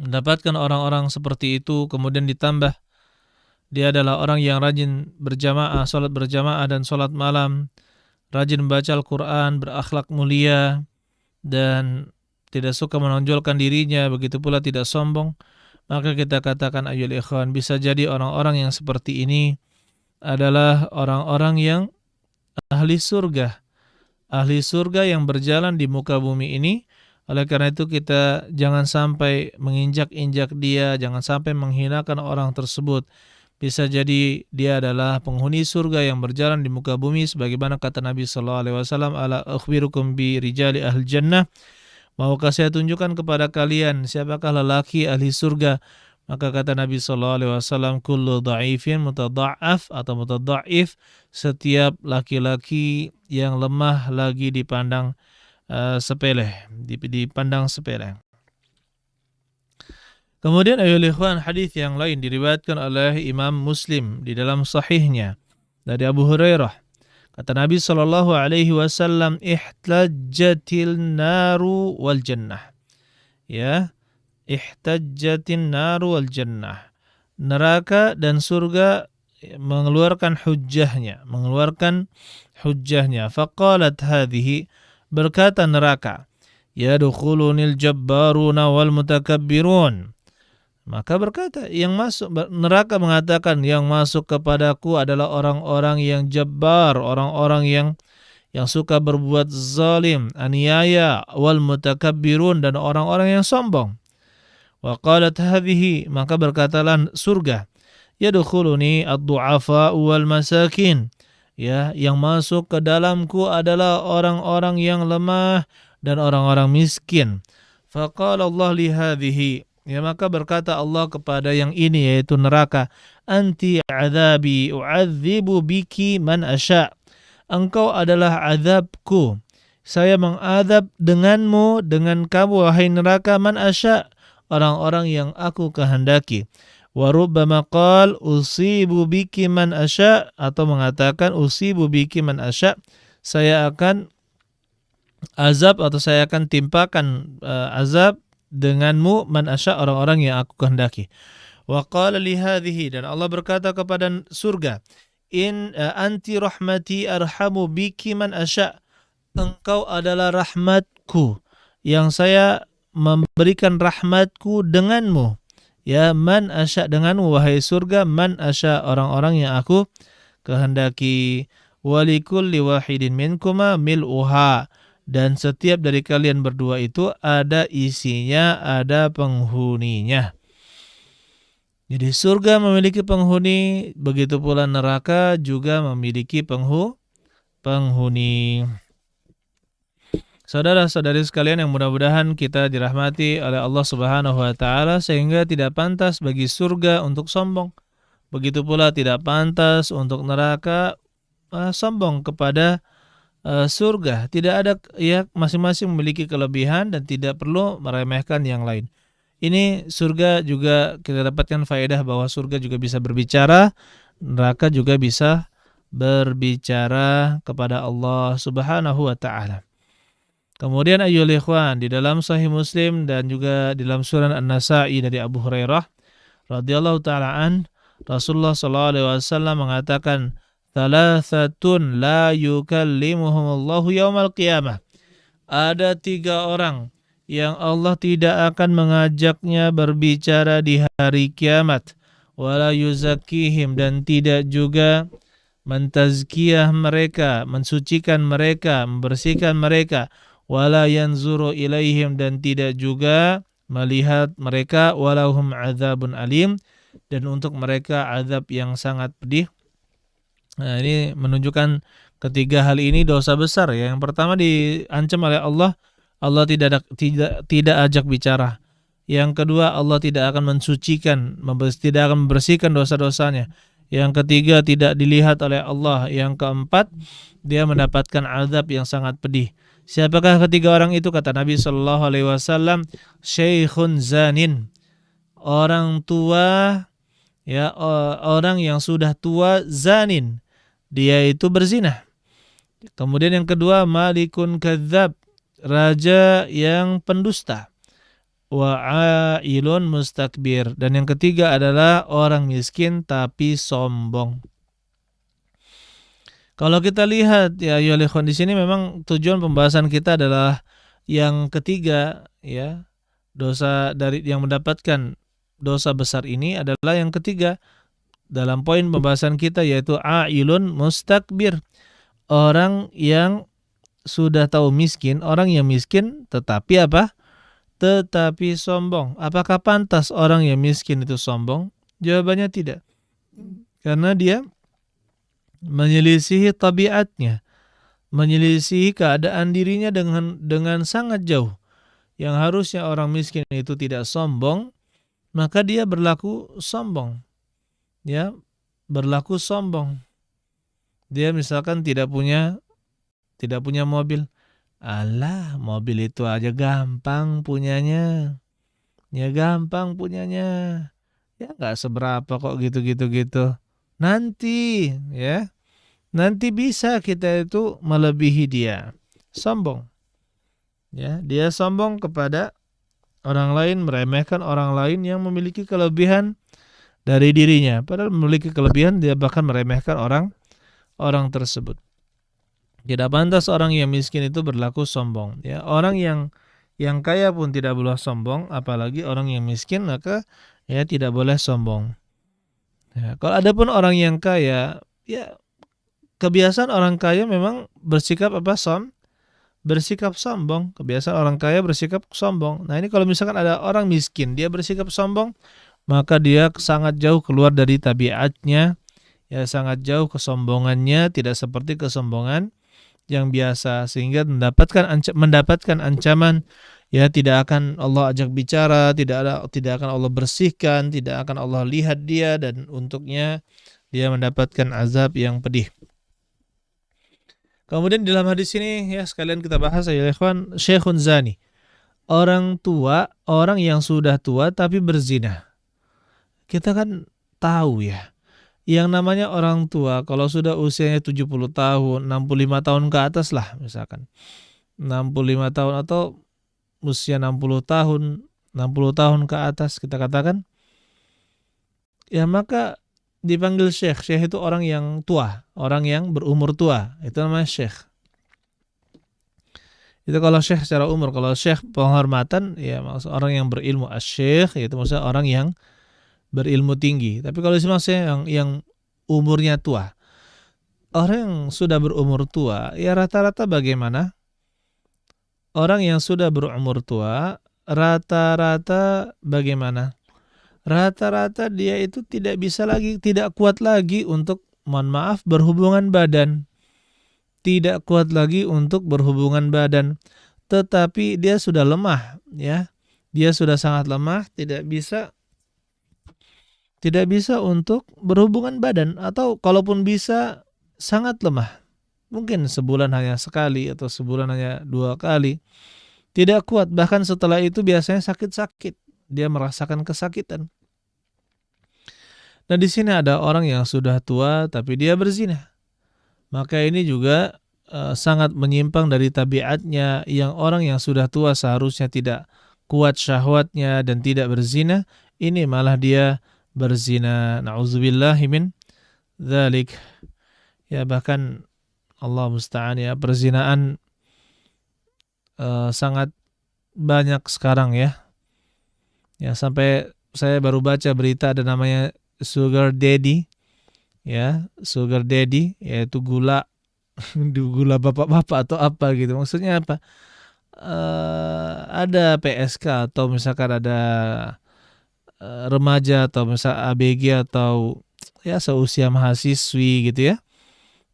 mendapatkan orang-orang seperti itu, kemudian ditambah dia adalah orang yang rajin berjamaah, sholat berjamaah dan sholat malam, rajin membaca Al-Quran, berakhlak mulia, dan tidak suka menonjolkan dirinya, begitu pula tidak sombong, maka kita katakan ayyuhal ikhwan, bisa jadi orang-orang yang seperti ini adalah orang-orang yang ahli surga yang berjalan di muka bumi ini. Oleh karena itu kita jangan sampai menginjak-injak dia, jangan sampai menghinakan orang tersebut. Bisa jadi dia adalah penghuni surga yang berjalan di muka bumi, sebagaimana kata Nabi SAW, ala akhbirukum bi rijali ahli jannah, maukah saya tunjukkan kepada kalian siapakah lelaki ahli surga? Maka kata Nabi SAW, kullu dha'ifin mutadha'af atau mutadha'if, setiap laki-laki yang lemah lagi dipandang sepele, dipandang sepele. Kemudian ayyuhal ikhwan, hadis yang lain diriwayatkan oleh Imam Muslim di dalam sahihnya dari Abu Hurairah. Kata Nabi sallallahu alaihi wasallam, ihtajjatil naru wal jannah. Ya, ihtajjatin naru wal jannah. Neraka dan surga mengeluarkan hujjahnya. Faqalat hadhihi, berkata neraka, yadkhulunil jabbaruna wal mutakabbirun. Maka berkata yang masuk neraka mengatakan, yang masuk kepadaku adalah orang-orang yang jabbar, orang-orang yang suka berbuat zalim, aniaya, wal mutakabbirun, dan orang-orang yang sombong. Wa qalat hadhihi, maka berkatalah surga, yadkhuluni ad-du'afa wal masakin, ya, yang masuk ke dalamku adalah orang-orang yang lemah dan orang-orang miskin. Faqala Allah li hadhihi, ya, maka berkata Allah kepada yang ini, yaitu neraka, anti adzabi u'adzibu biki man asya, engkau adalah azabku, saya mengadab denganmu, dengan kamu wahai neraka, man asya, orang-orang yang aku kehendaki. Wa rubbama qal usibu biki man asya, atau mengatakan usibu biki man asya, saya akan azab atau saya akan timpakan azab denganmu, man asya, orang-orang yang aku kehendaki. Wa qala li hadhihi, dan Allah berkata kepada surga, in anti rahmati arhamu biki man asya, engkau adalah rahmatku yang saya memberikan rahmatku denganmu, ya, man asya, denganmu wahai surga, man asya, orang-orang yang aku kehendaki. Walikulli wahidin minkuma mil'uha, dan setiap dari kalian berdua itu ada isinya, ada penghuninya. Jadi surga memiliki penghuni, begitu pula neraka juga memiliki penghuni. Saudara-saudari sekalian yang mudah-mudahan kita dirahmati oleh Allah Subhanahu wa taala, sehingga tidak pantas bagi surga untuk sombong. Begitu pula tidak pantas untuk neraka sombong kepada surga. Tidak ada, ya, masing-masing memiliki kelebihan dan tidak perlu meremehkan yang lain. Ini surga juga kita dapatkan faedah bahwa surga juga bisa berbicara, neraka juga bisa berbicara kepada Allah Subhanahu wa taala. Kemudian ayyuhal ikhwan, di dalam Sahih Muslim dan juga di dalam Sunan An-Nasa'i dari Abu Hurairah radhiyallahu taala Rasulullah sallallahu alaihi wasallam mengatakan, "Thalathatun la yukallimuhumullahu yaumal qiyamah." Ada 3 orang yang Allah tidak akan mengajaknya berbicara di hari kiamat, wala yuzakkihim, dan tidak juga mentazkiyah mereka, mensucikan mereka, membersihkan mereka, wala yanzuru ilaihim, dan tidak juga melihat mereka, walahum adzabun alim, dan untuk mereka azab yang sangat pedih. Nah, ini menunjukkan ketiga hal ini dosa besar ya. Yang pertama diancam oleh Allah, Allah tidak ajak bicara. Yang kedua, Allah tidak akan mensucikan, tidak akan membersihkan dosa-dosanya. Yang ketiga, tidak dilihat oleh Allah. Yang keempat, dia mendapatkan azab yang sangat pedih. Siapakah ketiga orang itu? Kata Nabi sallallahu alaihi wasallam, syaikhun zanin, orang tua ya, orang yang sudah tua, zanin, dia itu berzina. Kemudian yang kedua, malikun kadzab, raja yang pendusta, wa ailun mustakbir, dan yang ketiga adalah orang miskin tapi sombong. Kalau kita lihat ya ayyuhal ikhwan, di sini memang tujuan pembahasan kita adalah yang ketiga ya, dosa dari yang mendapatkan dosa besar ini adalah yang ketiga dalam poin pembahasan kita, yaitu ailun mustakbir, orang yang sudah tahu miskin, orang yang miskin tetapi apa? Tetapi sombong. Apakah pantas orang yang miskin itu sombong? Jawabannya tidak. Karena dia menyelisihi tabiatnya, menyelisihi keadaan dirinya dengan sangat jauh. Yang harusnya orang miskin itu tidak sombong, maka dia berlaku sombong. Ya, berlaku sombong. Dia misalkan tidak punya mobil. Alah, mobil itu aja gampang punyanya. Ya gampang punyanya. Ya enggak seberapa kok gitu. Nanti ya, nanti bisa kita itu melebihi dia. Sombong. Ya, dia sombong kepada orang lain, meremehkan orang lain yang memiliki kelebihan dari dirinya. Padahal memiliki kelebihan, dia bahkan meremehkan orang tersebut. Tidak pantas orang yang miskin itu berlaku sombong. Ya, orang yang kaya pun tidak boleh sombong, apalagi orang yang miskin, maka ya tidak boleh sombong. Ya, kalau ada pun orang yang kaya, ya kebiasaan orang kaya memang bersikap bersikap sombong. Kebiasaan orang kaya bersikap sombong. Nah, ini kalau misalkan ada orang miskin, dia bersikap sombong, maka dia sangat jauh keluar dari tabiatnya, ya sangat jauh kesombongannya, tidak seperti kesombongan yang biasa, sehingga mendapatkan ancaman, ya tidak akan Allah ajak bicara, tidak akan Allah bersihkan, tidak akan Allah lihat dia, dan untuknya dia mendapatkan azab yang pedih. Kemudian dalam hadis ini ya sekalian kita bahas ya ikhwan, syekhun zani, orang tua, orang yang sudah tua tapi berzina. Kita kan tahu ya, yang namanya orang tua kalau sudah usianya 70 tahun, 65 tahun ke atas lah misalkan. 65 tahun atau usia 60 tahun ke atas kita katakan. Ya maka dipanggil syekh. Syekh itu orang yang tua, orang yang berumur tua. Itu namanya syekh. Itu kalau syekh secara umur. Kalau syekh penghormatan, ya maksud orang yang berilmu. Asy-syekh itu maksudnya orang yang berilmu tinggi. Tapi kalau maksudnya yang umurnya tua, orang yang sudah berumur tua, ya rata-rata bagaimana? Orang yang sudah berumur tua, rata-rata bagaimana? Rata-rata dia itu tidak kuat lagi untuk, mohon maaf, berhubungan badan. Tidak kuat lagi untuk berhubungan badan. Tetapi dia sudah lemah, ya. Dia sudah sangat lemah, tidak bisa untuk berhubungan badan, atau kalaupun bisa sangat lemah. Mungkin sebulan hanya sekali atau sebulan hanya 2 kali. Tidak kuat, bahkan setelah itu biasanya sakit-sakit. dia merasakan kesakitan. Dan di sini ada orang yang sudah tua tapi dia berzina. Maka ini juga sangat menyimpang dari tabiatnya, yang orang yang sudah tua seharusnya tidak kuat syahwatnya dan tidak berzina, ini malah dia berzina. Na'udzubillahi min dzalik. Ya, bahkan Allah musta'an, ya, perzinaan sangat banyak sekarang ya. Ya, sampai saya baru baca berita ada namanya sugar daddy. Ya, sugar daddy yaitu gula gula bapak-bapak atau apa gitu. Maksudnya apa? Ada PSK atau misalkan ada remaja atau misal ABG atau ya seusia mahasiswi gitu ya,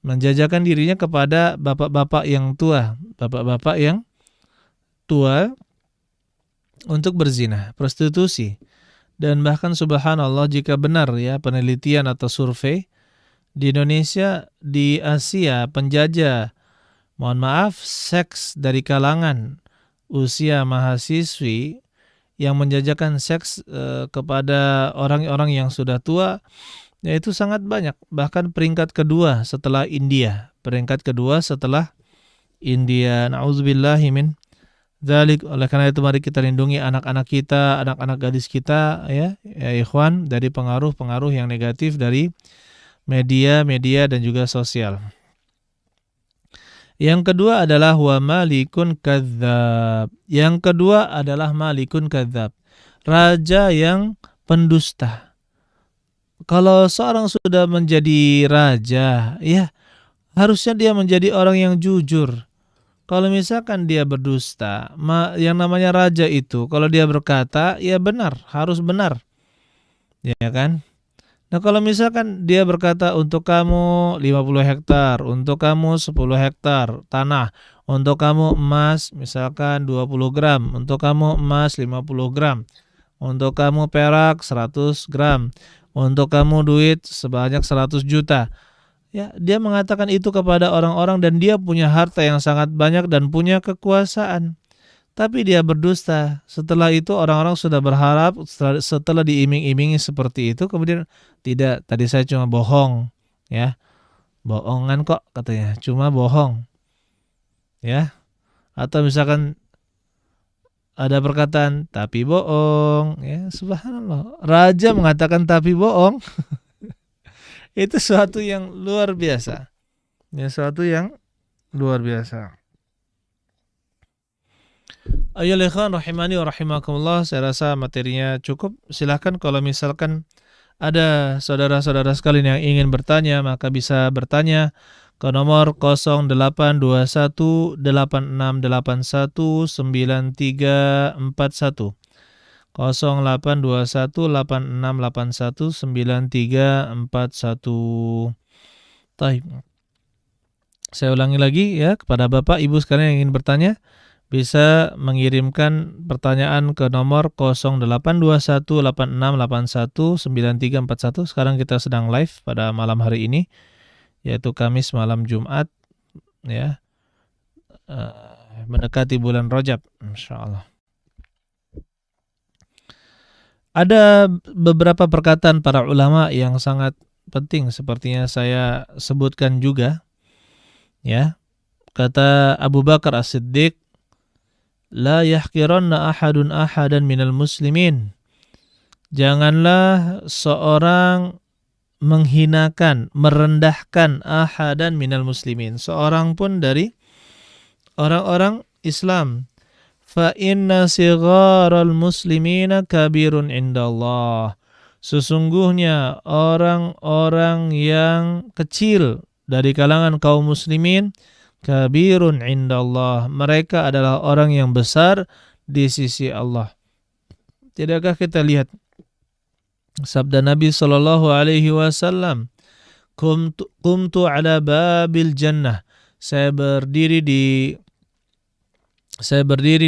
menjajakan dirinya kepada bapak-bapak yang tua, untuk berzina, prostitusi. Dan bahkan subhanallah, jika benar ya penelitian atau survei, di Indonesia, di Asia penjajah, mohon maaf, seks dari kalangan usia mahasiswi yang menjajakan seks kepada orang-orang yang sudah tua, yaitu sangat banyak. Bahkan peringkat kedua setelah India. Na'udzubillahi min dzalik. Oleh karena itu mari kita lindungi anak-anak kita, anak-anak gadis kita ya ikhwan, dari pengaruh-pengaruh yang negatif dari media dan juga sosial. Yang kedua adalah malikun kadzdzab. Raja yang pendusta. Kalau seorang sudah menjadi raja, ya harusnya dia menjadi orang yang jujur. Kalau misalkan dia berdusta, yang namanya raja itu, kalau dia berkata, ya benar, harus benar. Ya kan? Nah, kalau misalkan dia berkata untuk kamu 50 hektar, untuk kamu 10 hektar tanah, untuk kamu emas misalkan 20 gram, untuk kamu emas 50 gram, untuk kamu perak 100 gram, untuk kamu duit sebanyak 100 juta. Ya, dia mengatakan itu kepada orang-orang dan dia punya harta yang sangat banyak dan punya kekuasaan. Tapi dia berdusta. Setelah itu orang-orang sudah berharap, setelah diiming-imingi seperti itu, kemudian tidak, tadi saya cuma bohong, ya, bohongan kok katanya, cuma bohong, ya. Atau misalkan ada perkataan tapi bohong, ya, subhanallah. Raja mengatakan tapi bohong, itu suatu yang luar biasa, ya, suatu yang luar biasa. Ayo ikhwan rahimani wa rahimakumullah, saya rasa materinya cukup. Silahkan kalau misalkan ada saudara-saudara sekalian yang ingin bertanya, maka bisa bertanya ke nomor 082186819341, 082186819341. Baik. Saya ulangi lagi ya, kepada Bapak Ibu sekalian yang ingin bertanya, bisa mengirimkan pertanyaan ke nomor 082186819341. Sekarang kita sedang live pada malam hari ini, yaitu Kamis malam Jumat, ya, mendekati bulan Rajab, insyaallah. Ada beberapa perkataan para ulama yang sangat penting, sepertinya saya sebutkan juga, ya. Kata Abu Bakar As-Siddiq, la yahqiranna ahadun ahadan minal muslimin. Janganlah seorang menghinakan, merendahkan ahadan minal muslimin, seorang pun dari orang-orang Islam. Fa inna sigharal muslimina kabirun indallah. Sesungguhnya orang-orang yang kecil dari kalangan kaum muslimin, kabirun indallah, mereka adalah orang yang besar di sisi Allah. Tidakkah kita lihat sabda Nabi sallallahu alaihi wasallam, qumtu ala babil jannah, saya berdiri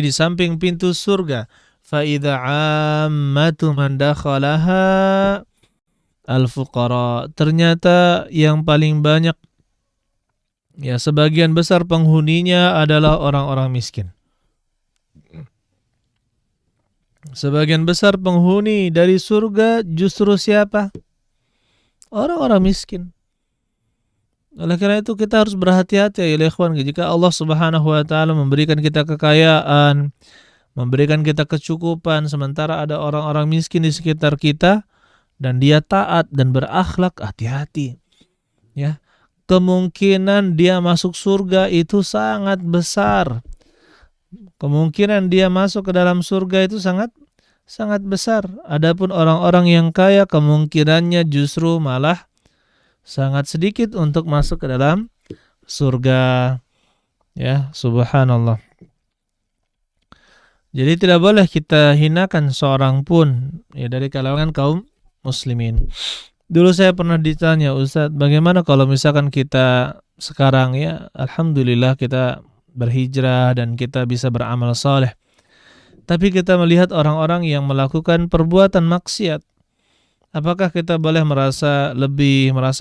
di samping pintu surga, fa idza ammatu man dakhalaha al-fuqara, ternyata yang paling banyak, ya, sebagian besar penghuninya adalah orang-orang miskin. Sebagian besar penghuni dari surga justru siapa? Orang-orang miskin. Oleh karena itu kita harus berhati-hati ya ikhwan. Jika Allah Subhanahu wa taala memberikan kita kekayaan, memberikan kita kecukupan, sementara ada orang-orang miskin di sekitar kita dan dia taat dan berakhlak, hati-hati. Ya. Kemungkinan dia masuk surga itu sangat besar. Kemungkinan dia masuk ke dalam surga itu sangat besar. Adapun orang-orang yang kaya kemungkinannya justru malah sangat sedikit untuk masuk ke dalam surga. Ya, subhanallah. Jadi tidak boleh kita hinakan seorang pun ya dari kalangan kaum muslimin. Dulu saya pernah ditanya, Ustadz, bagaimana kalau misalkan kita sekarang ya, alhamdulillah kita berhijrah dan kita bisa beramal saleh. Tapi kita melihat orang-orang yang melakukan perbuatan maksiat. Apakah kita boleh merasa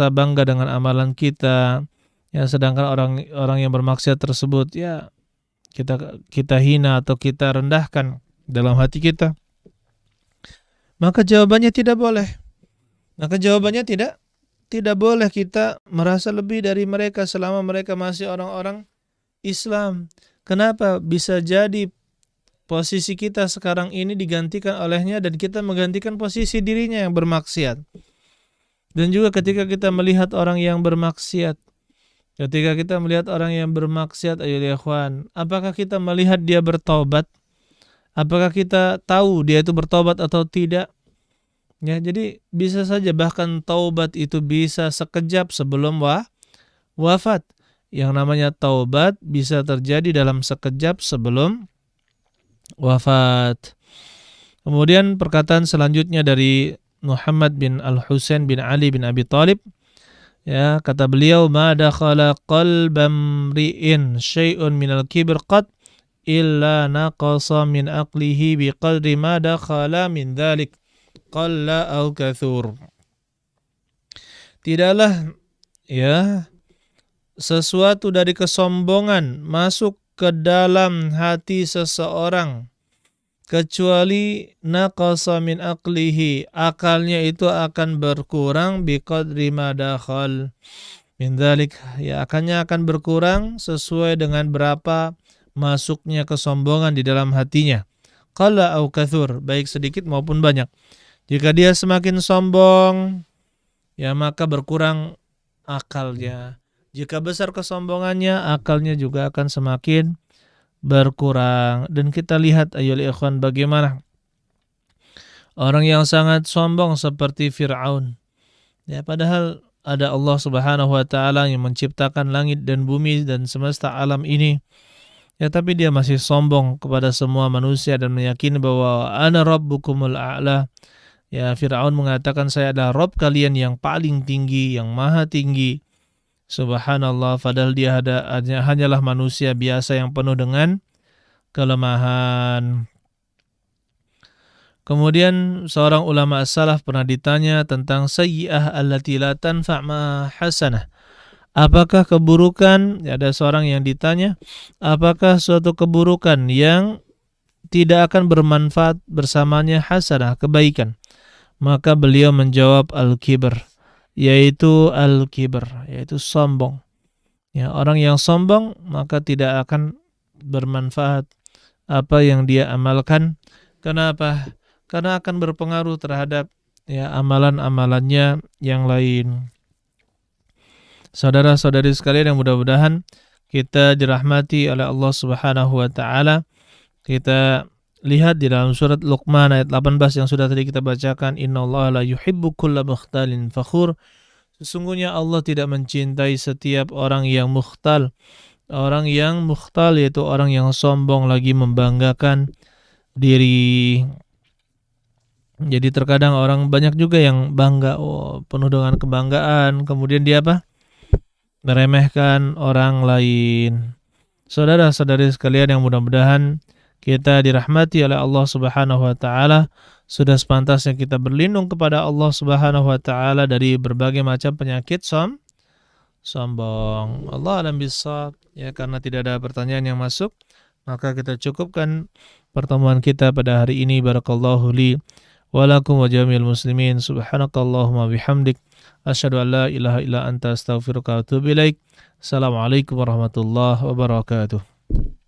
bangga dengan amalan kita? Ya, sedangkan orang yang bermaksiat tersebut ya kita hina atau kita rendahkan dalam hati kita. Maka jawabannya tidak boleh. Tidak boleh kita merasa lebih dari mereka selama mereka masih orang-orang Islam. Kenapa? Bisa jadi posisi kita sekarang ini digantikan olehnya dan kita menggantikan posisi dirinya yang bermaksiat. Dan juga ketika kita melihat orang yang bermaksiat, ayo ikhwan, apakah kita melihat dia bertobat? Apakah kita tahu dia itu bertobat atau tidak? Ya, jadi bisa saja bahkan taubat itu bisa sekejap sebelum wafat. Yang namanya taubat bisa terjadi dalam sekejap sebelum wafat. Kemudian perkataan selanjutnya dari Muhammad bin Al-Husain bin Ali bin Abi Thalib, ya, kata beliau, ma dakhala qalbam ri'in syai'un minal kibr qad illa naqasa min aqlihi biqadri ma dakhala min dhalik qalla aw kathur. Tidaklah ya sesuatu dari kesombongan masuk ke dalam hati seseorang kecuali naqasa min aqlihi, akalnya itu akan berkurang biqadri ma dakhal min dzalik, ya akalnya akan berkurang sesuai dengan berapa masuknya kesombongan di dalam hatinya. Qalla au kathur, baik sedikit maupun banyak. Jika dia semakin sombong, ya maka berkurang akalnya. Jika besar kesombongannya, akalnya juga akan semakin berkurang. Dan kita lihat ayolah ikhwan bagaimana orang yang sangat sombong seperti Fir'aun. Ya, padahal ada Allah Subhanahu wa taala yang menciptakan langit dan bumi dan semesta alam ini. Ya, tapi dia masih sombong kepada semua manusia dan meyakini bahwa ana rabbukumul a'la. Ya, Fir'aun mengatakan saya adalah Rabb kalian yang paling tinggi, yang maha tinggi. Subhanallah, padahal dia hanyalah manusia biasa yang penuh dengan kelemahan. Kemudian seorang ulama as-salaf pernah ditanya tentang sayyi'ah allati la tanfa' ma hasanah. Apakah keburukan, ada seorang yang ditanya, apakah suatu keburukan yang tidak akan bermanfaat bersamanya hasanah, kebaikan? Maka beliau menjawab al-kibr, yaitu sombong. Ya, orang yang sombong maka tidak akan bermanfaat apa yang dia amalkan. Kenapa? Karena akan berpengaruh terhadap ya amalan-amalannya yang lain. Saudara-saudari sekalian yang mudah-mudahan kita dirahmati oleh Allah Subhanahu wa taala. Kita lihat di dalam surat Luqman ayat 18 yang sudah tadi kita bacakan, innallaha la yuhibbu kulla mukhtalin fakhur. Sesungguhnya Allah tidak mencintai setiap orang yang mukhtal. Orang yang mukhtal yaitu orang yang sombong lagi membanggakan diri. Jadi terkadang orang banyak juga yang bangga, penuh dengan kebanggaan, kemudian dia meremehkan orang lain. Saudara-saudari sekalian yang mudah-mudahan kita dirahmati oleh Allah Subhanahu wa taala, sudah sepantasnya kita berlindung kepada Allah Subhanahu wa taala dari berbagai macam penyakit sombong. Allah alam bisawab. Ya, karena tidak ada pertanyaan yang masuk, Maka kita cukupkan pertemuan kita pada hari ini. Barakallahu li wa lakum wa jami'il muslimin. Subhanakallahumma bihamdik asyhadu an la ilaha illa anta astaghfiruka wa atubu ilaik. Assalamualaikum warahmatullahi wabarakatuh.